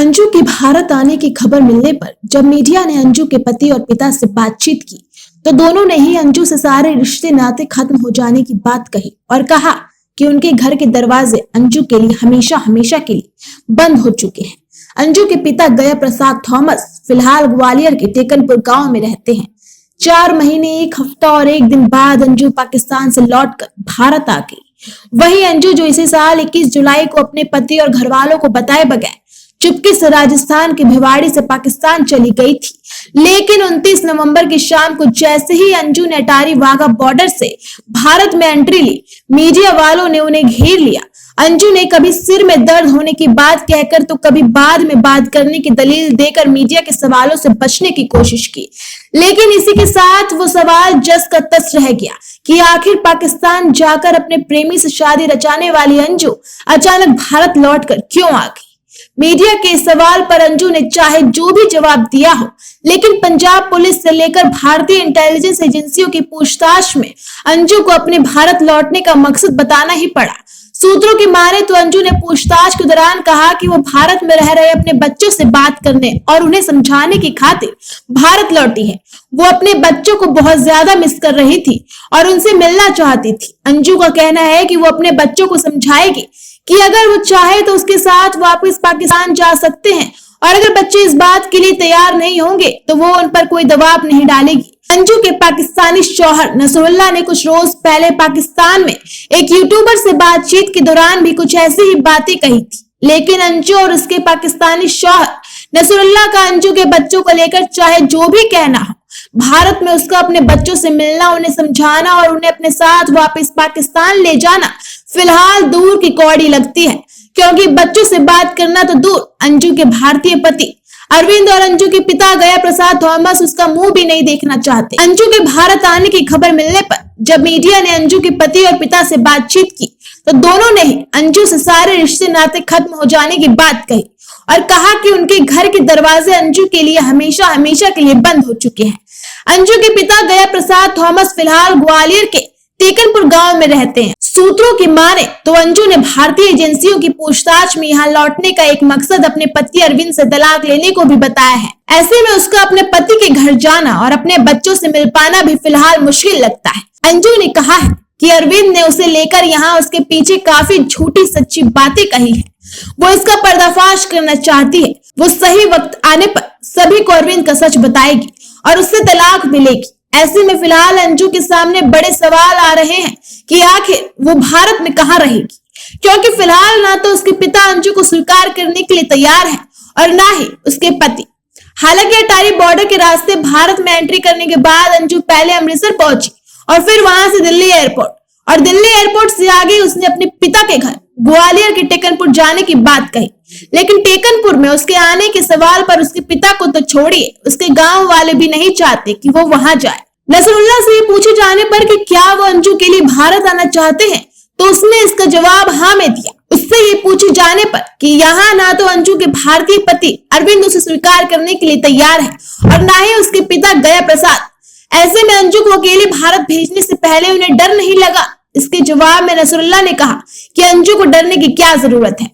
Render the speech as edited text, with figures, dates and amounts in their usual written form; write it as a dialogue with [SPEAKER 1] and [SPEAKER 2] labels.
[SPEAKER 1] अंजू के भारत आने की खबर मिलने पर जब मीडिया ने अंजू के पति और पिता से बातचीत की तो दोनों ने ही अंजू से सारे रिश्ते नाते खत्म हो जाने की बात कही और कहा कि उनके घर के दरवाजे अंजू के लिए हमेशा हमेशा के लिए बंद हो चुके हैं। अंजू के पिता गया प्रसाद थॉमस फिलहाल ग्वालियर के टेकनपुर गांव में रहते हैं। 4 महीने 1 हफ्ता और 1 दिन बाद अंजू पाकिस्तान से लौटकर भारत आ गई। वही अंजू जो इसी साल 21 जुलाई को अपने पति और घर वालों को बताए बगैर चुपके से राजस्थान के भिवाड़ी से पाकिस्तान चली गई थी, लेकिन 29 नवंबर की शाम को जैसे ही अंजू ने अटारी वाघा बॉर्डर से भारत में एंट्री ली, मीडिया वालों ने उन्हें घेर लिया। अंजू ने कभी सिर में दर्द होने की बात कहकर तो कभी बाद में बात करने की दलील देकर मीडिया के सवालों से बचने की कोशिश की, लेकिन इसी के साथ वो सवाल जस का तस रह गया कि आखिर पाकिस्तान जाकर अपने प्रेमी से शादी रचाने वाली अंजू अचानक भारत लौटकर क्यों आ गई। मीडिया के इस सवाल पर अंजू ने चाहे जो भी जवाब दिया हो, लेकिन पंजाब पुलिस से लेकर भारतीय इंटेलिजेंस एजेंसियों की पूछताछ में अंजू को अपने भारत लौटने का मकसद बताना ही पड़ा। सूत्रों की माने तो अंजू ने पूछताछ के दौरान कहा कि वो भारत में रह रहे अपने बच्चों से बात करने और उन्हें समझाने की खातिर भारत लौटी है। वो अपने बच्चों को बहुत ज्यादा मिस कर रही थी और उनसे मिलना चाहती थी। अंजू का कहना है कि वो अपने बच्चों को समझाएगी कि अगर वो चाहे तो उसके साथ वापस पाकिस्तान जा सकते हैं और अगर बच्चे इस बात के लिए तैयार नहीं होंगे तो वो उन पर कोई दबाव नहीं डालेगी। अंजू के पाकिस्तानी शौहर नसरुल्लाह ने कुछ रोज पहले पाकिस्तान में एक यूट्यूबर से बातचीत के दौरान भी कुछ ऐसी ही बातें कही थी, लेकिन अंजू और उसके पाकिस्तानी शौहर नसरुल्लाह का अंजू के बच्चों को लेकर चाहे जो भी कहना हो, भारत में उसका अपने बच्चों से मिलना, उन्हें समझाना और उन्हें अपने साथ वापस पाकिस्तान ले जाना फिलहाल दूर की कौड़ी लगती है, क्योंकि बच्चों से बात करना तो दूर, अंजू के भारतीय पति अरविंद और अंजू के पिता गया प्रसाद थॉमस उसका मुंह भी नहीं देखना चाहते। अंजू के भारत आने की खबर मिलने पर जब मीडिया ने अंजू के पति और पिता से बातचीत की तो दोनों ने ही अंजू से सारे रिश्ते नाते खत्म हो जाने की बात कही और कहा कि उनके घर के दरवाजे अंजू के लिए हमेशा हमेशा के लिए बंद हो चुके हैं। अंजू के पिता गया प्रसाद थॉमस फिलहाल ग्वालियर के टेकनपुर गांव में रहते हैं। सूत्रों की माने तो अंजू ने भारतीय एजेंसियों की पूछताछ में यहाँ लौटने का एक मकसद अपने पति अरविंद से तलाक लेने को भी बताया है। ऐसे में उसका अपने पति के घर जाना और अपने बच्चों से मिल पाना भी फिलहाल मुश्किल लगता है। अंजू ने कहा है कि अरविंद ने उसे लेकर यहाँ उसके पीछे काफी झूठी सच्ची बातें कही है। वो इसका पर्दाफाश करना चाहती है। वो सही वक्त आने पर सभी को अरविंद का सच बताएगी और उससे तलाक मिलेगी। ऐसे में फिलहाल अंजू के सामने बड़े सवाल आ रहे हैं कि आखिर वो भारत में कहाँ रहेगी, क्योंकि फिलहाल ना तो उसके पिता अंजू को स्वीकार करने के लिए तैयार हैं और ना ही उसके पति। हालांकि अटारी बॉर्डर के रास्ते भारत में एंट्री करने के बाद अंजू पहले अमृतसर पहुंची और फिर वहां से दिल्ली एयरपोर्ट और दिल्ली एयरपोर्ट से आगे उसने अपने पिता के घर ग्वालियर के टेकनपुर जाने की बात कही, लेकिन टेकनपुर में उसके आने के सवाल पर उसके पिता को तो छोड़िए, उसके गांव वाले भी नहीं चाहते कि वो वहां जाए। नसरुल्लाह से पूछे जाने पर कि क्या वो अंजू के लिए भारत आना चाहते हैं तो उसने इसका जवाब हाँ में दिया। उससे ये पूछे जाने पर कि यहाँ ना तो अंजू के भारतीय पति अरविंद उसे स्वीकार करने के लिए तैयार है और ना ही उसके पिता गया प्रसाद। ऐसे में अंजू को अकेले भारत भेजने से पहले उन्हें डर नहीं लगा। इसके जवाब में नसरुल्लाह ने कहा कि अंजू को डरने की क्या जरूरत है,